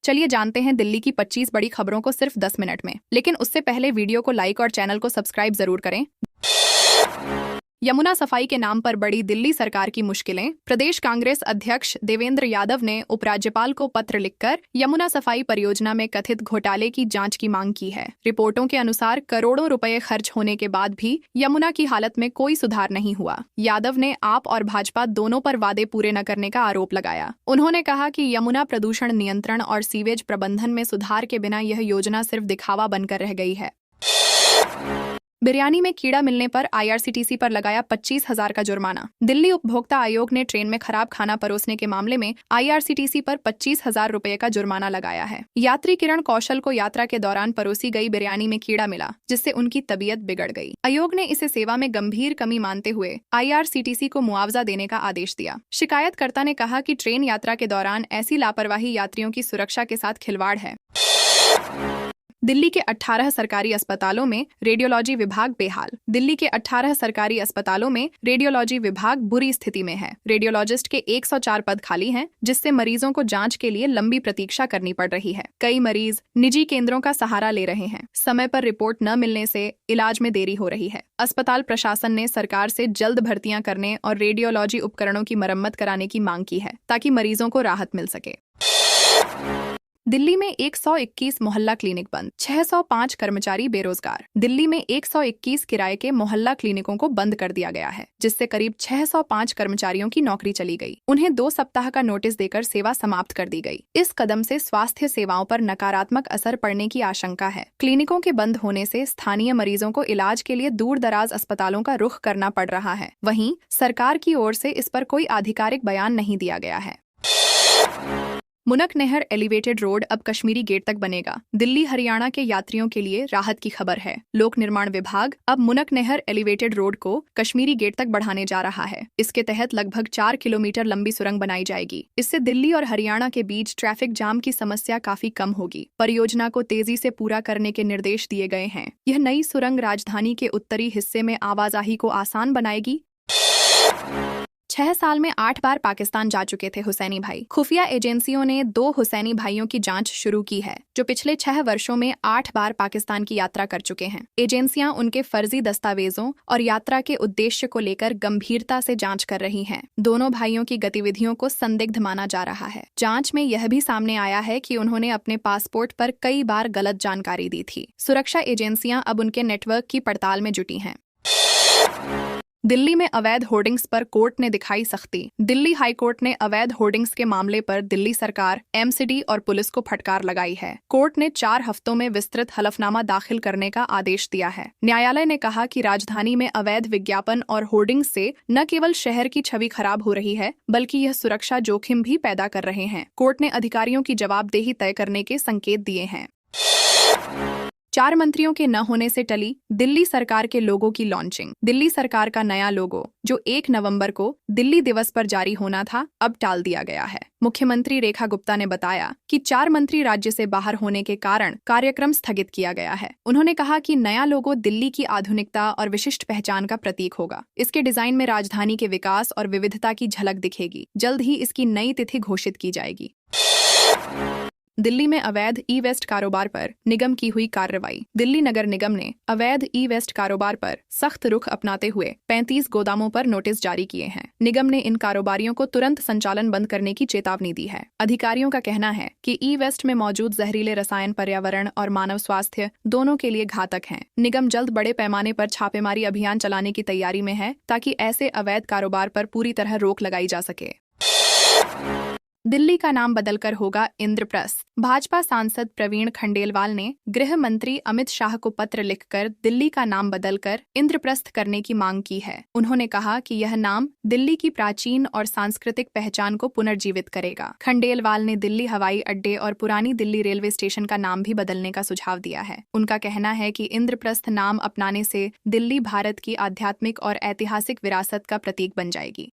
चलिए जानते हैं दिल्ली की 25 बड़ी खबरों को सिर्फ 10 मिनट में। लेकिन उससे पहले वीडियो को लाइक और चैनल को सब्सक्राइब जरूर करें। यमुना सफाई के नाम पर बढ़ी दिल्ली सरकार की मुश्किलें। प्रदेश कांग्रेस अध्यक्ष देवेंद्र यादव ने उपराज्यपाल को पत्र लिखकर यमुना सफाई परियोजना में कथित घोटाले की जांच की मांग की है। रिपोर्टों के अनुसार करोड़ों रुपए खर्च होने के बाद भी यमुना की हालत में कोई सुधार नहीं हुआ। यादव ने आप और भाजपा दोनों पर वादे पूरे न करने का आरोप लगाया। उन्होंने कहा कि यमुना प्रदूषण नियंत्रण और सीवेज प्रबंधन में सुधार के बिना यह योजना सिर्फ दिखावा बनकर रह गई है। बिरयानी में कीड़ा मिलने पर आईआरसीटीसी पर लगाया 25,000 का जुर्माना। दिल्ली उपभोक्ता आयोग ने ट्रेन में खराब खाना परोसने के मामले में आईआरसीटीसी पर 25,000 रुपए का जुर्माना लगाया है। यात्री किरण कौशल को यात्रा के दौरान परोसी गई बिरयानी में कीड़ा मिला, जिससे उनकी तबीयत बिगड़ गई। आयोग ने इसे सेवा में गंभीर कमी मानते हुए आईआरसीटीसी को मुआवजा देने का आदेश दिया। शिकायतकर्ता ने कहा कि ट्रेन यात्रा के दौरान ऐसी लापरवाही यात्रियों की सुरक्षा के साथ खिलवाड़ है। दिल्ली के 18 सरकारी अस्पतालों में रेडियोलॉजी विभाग बेहाल। दिल्ली के 18 सरकारी अस्पतालों में रेडियोलॉजी विभाग बुरी स्थिति में है। रेडियोलॉजिस्ट के 104 पद खाली हैं, जिससे मरीजों को जांच के लिए लंबी प्रतीक्षा करनी पड़ रही है। कई मरीज निजी केंद्रों का सहारा ले रहे हैं। समय पर रिपोर्ट न मिलने से इलाज में देरी हो रही है। अस्पताल प्रशासन ने सरकार से जल्द भर्तियां करने और रेडियोलॉजी उपकरणों की मरम्मत कराने की मांग की है, ताकि मरीजों को राहत मिल सके। दिल्ली में 121 मोहल्ला क्लिनिक बंद, 605 कर्मचारी बेरोजगार। दिल्ली में 121 किराए के मोहल्ला क्लिनिकों को बंद कर दिया गया है, जिससे करीब 605 कर्मचारियों की नौकरी चली गई। उन्हें 2 सप्ताह का नोटिस देकर सेवा समाप्त कर दी गई। इस कदम से स्वास्थ्य सेवाओं पर नकारात्मक असर पड़ने की आशंका है। क्लिनिकों के बंद होने से स्थानीय मरीजों को इलाज के लिए दूर दराज अस्पतालों का रुख करना पड़ रहा है। वहीं सरकार की ओर से इस पर कोई आधिकारिक बयान नहीं दिया गया है। मुनक नहर एलिवेटेड रोड अब कश्मीरी गेट तक बनेगा। दिल्ली हरियाणा के यात्रियों के लिए राहत की खबर है। लोक निर्माण विभाग अब मुनक नहर एलिवेटेड रोड को कश्मीरी गेट तक बढ़ाने जा रहा है। इसके तहत लगभग 4 किलोमीटर लंबी सुरंग बनाई जाएगी। इससे दिल्ली और हरियाणा के बीच ट्रैफिक जाम की समस्या काफी कम होगी। परियोजना को तेजी से पूरा करने के निर्देश दिए गए हैं। यह नई सुरंग राजधानी के उत्तरी हिस्से में आवाजाही को आसान बनाएगी। 6 साल में 8 बार पाकिस्तान जा चुके थे हुसैनी भाई। खुफिया एजेंसियों ने 2 हुसैनी भाइयों की जांच शुरू की है, जो पिछले 6 वर्षों में 8 बार पाकिस्तान की यात्रा कर चुके हैं। एजेंसियां उनके फर्जी दस्तावेजों और यात्रा के उद्देश्य को लेकर गंभीरता से जांच कर रही हैं। दोनों भाइयों की गतिविधियों को संदिग्ध माना जा रहा है। जांच में यह भी सामने आया है कि उन्होंने अपने पासपोर्ट पर कई बार गलत जानकारी दी थी। सुरक्षा एजेंसियां अब उनके नेटवर्क की पड़ताल में जुटी हैं। दिल्ली में अवैध होर्डिंग्स पर कोर्ट ने दिखाई सख्ती। दिल्ली हाईकोर्ट ने अवैध होर्डिंग्स के मामले पर दिल्ली सरकार, एमसीडी और पुलिस को फटकार लगाई है। कोर्ट ने 4 हफ्तों में विस्तृत हलफनामा दाखिल करने का आदेश दिया है। न्यायालय ने कहा कि राजधानी में अवैध विज्ञापन और होर्डिंग्स से न केवल शहर की छवि खराब हो रही है, बल्कि यह सुरक्षा जोखिम भी पैदा कर रहे हैं। कोर्ट ने अधिकारियों की जवाबदेही तय करने के संकेत दिए हैं। 4 मंत्रियों के न होने से टली दिल्ली सरकार के लोगो की लॉन्चिंग। दिल्ली सरकार का नया लोगो, जो 1 नवंबर को दिल्ली दिवस पर जारी होना था, अब टाल दिया गया है। मुख्यमंत्री रेखा गुप्ता ने बताया कि 4 मंत्री राज्य से बाहर होने के कारण कार्यक्रम स्थगित किया गया है। उन्होंने कहा कि नया लोगो दिल्ली की आधुनिकता और विशिष्ट पहचान का प्रतीक होगा। इसके डिजाइन में राजधानी के विकास और विविधता की झलक दिखेगी। जल्द ही इसकी नई तिथि घोषित की जाएगी। दिल्ली में अवैध ई वेस्ट कारोबार पर निगम की हुई कार्रवाई। दिल्ली नगर निगम ने अवैध ई वेस्ट कारोबार पर सख्त रुख अपनाते हुए 35 गोदामों पर नोटिस जारी किए हैं। निगम ने इन कारोबारियों को तुरंत संचालन बंद करने की चेतावनी दी है। अधिकारियों का कहना है कि ई वेस्ट में मौजूद जहरीले रसायन पर्यावरण और मानव स्वास्थ्य दोनों के लिए घातक हैं। निगम जल्द बड़े पैमाने पर छापेमारी अभियान चलाने की तैयारी में है, ताकि ऐसे अवैध कारोबार पर पूरी तरह रोक लगाई जा सके। दिल्ली का नाम बदलकर होगा इंद्रप्रस्थ। भाजपा सांसद प्रवीण खंडेलवाल ने गृह मंत्री अमित शाह को पत्र लिखकर दिल्ली का नाम बदलकर इंद्रप्रस्थ करने की मांग की है। उन्होंने कहा कि यह नाम दिल्ली की प्राचीन और सांस्कृतिक पहचान को पुनर्जीवित करेगा। खंडेलवाल ने दिल्ली हवाई अड्डे और पुरानी दिल्ली रेलवे स्टेशन का नाम भी बदलने का सुझाव दिया है। उनका कहना है कि इंद्रप्रस्थ नाम अपनाने से दिल्ली भारत की आध्यात्मिक और ऐतिहासिक विरासत का प्रतीक बन जाएगी।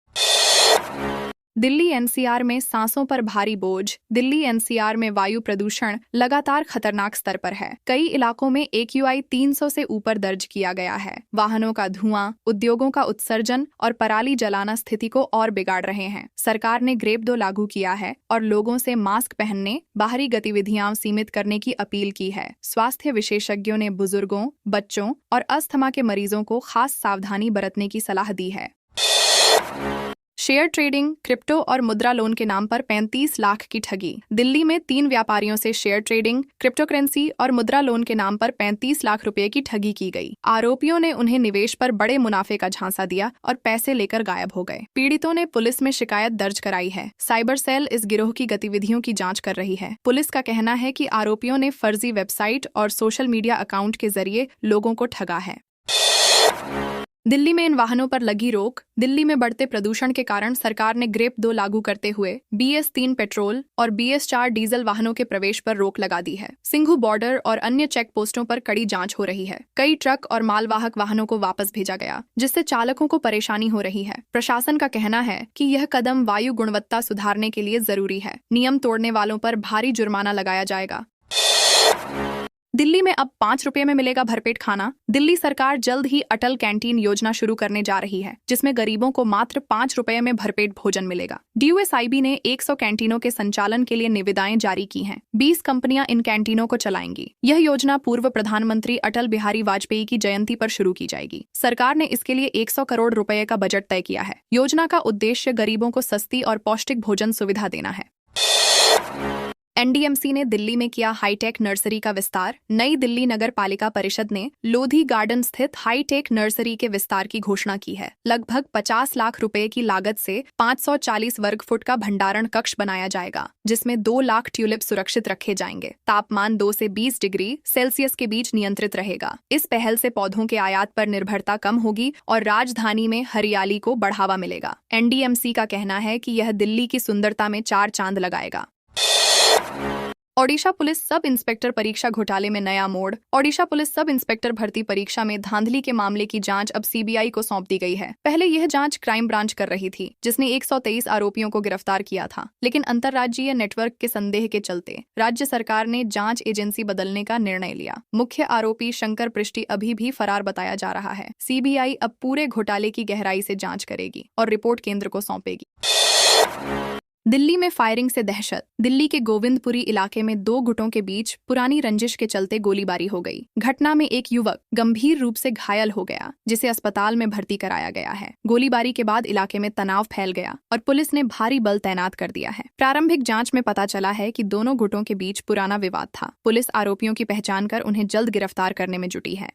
दिल्ली एनसीआर में सांसों पर भारी बोझ। दिल्ली एनसीआर में वायु प्रदूषण लगातार खतरनाक स्तर पर है। कई इलाकों में AQI 300 से ऊपर दर्ज किया गया है। वाहनों का धुआं, उद्योगों का उत्सर्जन और पराली जलाना स्थिति को और बिगाड़ रहे हैं। सरकार ने ग्रेप 2 लागू किया है और लोगों से मास्क पहनने, बाहरी गतिविधियां सीमित करने की अपील की है। स्वास्थ्य विशेषज्ञों ने बुजुर्गों, बच्चों और अस्थमा के मरीजों को खास सावधानी बरतने की सलाह दी है। शेयर ट्रेडिंग, क्रिप्टो और मुद्रा लोन के नाम पर 35 लाख की ठगी। दिल्ली में 3 व्यापारियों से शेयर ट्रेडिंग, क्रिप्टो करेंसी और मुद्रा लोन के नाम पर 35 लाख रुपए की ठगी की गई। आरोपियों ने उन्हें निवेश पर बड़े मुनाफे का झांसा दिया और पैसे लेकर गायब हो गए। पीड़ितों ने पुलिस में शिकायत दर्ज कराई है। साइबर सेल इस गिरोह की गतिविधियों की जाँच कर रही है। पुलिस का कहना है कि आरोपियों ने फर्जी वेबसाइट और सोशल मीडिया अकाउंट के जरिए लोगों को ठगा है। दिल्ली में इन वाहनों पर लगी रोक। दिल्ली में बढ़ते प्रदूषण के कारण सरकार ने ग्रेप 2 लागू करते हुए BS3 पेट्रोल और BS4 डीजल वाहनों के प्रवेश पर रोक लगा दी है। सिंघू बॉर्डर और अन्य चेक पोस्टों पर कड़ी जांच हो रही है। कई ट्रक और मालवाहक वाहनों को वापस भेजा गया, जिससे चालकों को परेशानी हो रही है। प्रशासन का कहना है कि यह कदम वायु गुणवत्ता सुधारने के लिए जरूरी है। नियम तोड़ने वालों पर भारी जुर्माना लगाया जाएगा। दिल्ली में अब 5 रुपए में मिलेगा भरपेट खाना। दिल्ली सरकार जल्द ही अटल कैंटीन योजना शुरू करने जा रही है, जिसमें गरीबों को मात्र 5 रुपए में भरपेट भोजन मिलेगा। DUSIB ने 100 कैंटीनों के संचालन के लिए निविदाएं जारी की हैं। 20 कंपनियां इन कैंटीनों को चलाएंगी। यह योजना पूर्व प्रधानमंत्री अटल बिहारी वाजपेयी की जयंती पर शुरू की जाएगी। सरकार ने इसके लिए 100 करोड़ रुपए का बजट तय किया है। योजना का उद्देश्य गरीबों को सस्ती और पौष्टिक भोजन सुविधा देना है। NDMC ने दिल्ली में किया हाईटेक नर्सरी का विस्तार। नई दिल्ली नगर पालिका परिषद ने लोधी गार्डन स्थित हाईटेक नर्सरी के विस्तार की घोषणा की है। लगभग 50 लाख रुपए की लागत से 540 वर्ग फुट का भंडारण कक्ष बनाया जाएगा, जिसमें 2 लाख ट्यूलिप सुरक्षित रखे जाएंगे। तापमान 2 से 20 डिग्री सेल्सियस के बीच नियंत्रित रहेगा। इस पहल से पौधों के आयात पर निर्भरता कम होगी और राजधानी में हरियाली को बढ़ावा मिलेगा। NDMC का कहना है कि यह दिल्ली की सुंदरता में 4 चांद लगाएगा। ओडिशा पुलिस सब इंस्पेक्टर परीक्षा घोटाले में नया मोड़। ओडिशा पुलिस सब इंस्पेक्टर भर्ती परीक्षा में धांधली के मामले की जांच अब CBI को सौंप दी गई है। पहले यह जांच क्राइम ब्रांच कर रही थी, जिसने 123 आरोपियों को गिरफ्तार किया था, लेकिन अंतर्राज्यीय नेटवर्क के संदेह के चलते राज्य सरकार ने जांच एजेंसी बदलने का निर्णय लिया। मुख्य आरोपी शंकर पृष्टि अभी भी फरार बताया जा रहा है। CBI अब पूरे घोटाले की गहराई से जांच करेगी और रिपोर्ट केंद्र को सौंपेगी। दिल्ली में फायरिंग से दहशत। दिल्ली के गोविंदपुरी इलाके में 2 गुटों के बीच पुरानी रंजिश के चलते गोलीबारी हो गई। घटना में एक युवक गंभीर रूप से घायल हो गया, जिसे अस्पताल में भर्ती कराया गया है। गोलीबारी के बाद इलाके में तनाव फैल गया और पुलिस ने भारी बल तैनात कर दिया है। प्रारंभिक जांच में पता चला है कि दोनों गुटों के बीच पुराना विवाद था। पुलिस आरोपियों की पहचान कर उन्हें जल्द गिरफ्तार करने में जुटी है।